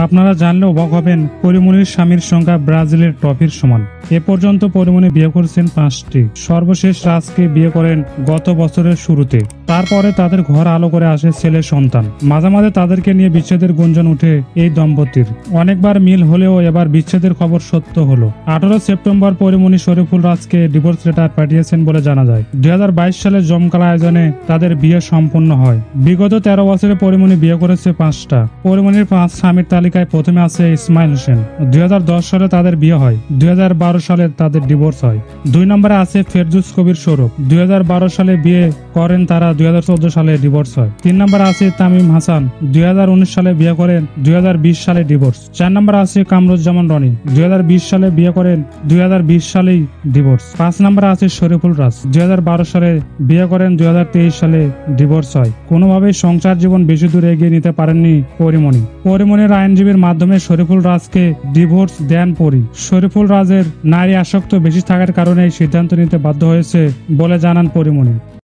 আপনারা জানলে অবাক হবেন, পরিমণির স্বামীর সংখ্যা ব্রাজিলের ট্রফির সমান। এ পর্যন্ত পরিমণি বিয়ে করেছেন 5টি। সর্বশেষ রাজকে বিয়ে করেন গত বছরের শুরুতে। তারপরে তাদের ঘর আলো করে আসে ছেলে সন্তান। মাঝে মাঝে তাদেরকে নিয়ে বিচ্ছেদের গুঞ্জন উঠে এই দম্পতির। অনেকবার মিল হলেও এবার বিচ্ছেদের খবর সত্য হলো। 18 সেপ্টেম্বর পরিমণি শরীফুল রাজকে ডিভোর্স লেটার পাঠিয়েছেন বলে জানা যায়। 2022 সালে জমকালো আয়োজনে তাদের বিয়ে সম্পন্ন হয়। বিগত 13 বছরে পরিমণি বিয়ে করেছে 5টা। পরিমণির 5 স্বামীর তালিকায় প্রথমে আছে ইসমাইল হোসেন। 2010 সালে তাদের বিয়ে হয়। 2012 সালে তাদের ডিভোর্স হয়। 2 নম্বরে আছে ফেরদৌস কবির সৌরভ। 2012 সালে বিয়ে করেন তারা, 2014 সালে ডিভোর্স হয়। 3 নম্বরে আছে তামিম হাসান। 2019 সালে বিয়ে করেন, 2020 সালে ডিভোর্স। 4 নম্বরে আছে কামরুজ্জামান রনি। 2020 সালে বিয়ে করেন, 2020 সালেই ডিভোর্স। 5 নম্বরে আছে শরীফুল রাজ। 2012 সালে বিয়ে করেন, 2023 সালে ডিভোর্স হয়। কোনোভাবেই সংসার জীবন বেশি দূর এগিয়ে নিতে পারেননি পরিমণি। পরিমণির আইনজীবীর মাধ্যমে শরীফুল রাজকে ডিভোর্স দেন পরি। শরীফুল রাজের নারী আসক্ত বেশি থাকার কারণে এই সিদ্ধান্ত নিতে বাধ্য হয়েছে বলে জানান পরিমণি।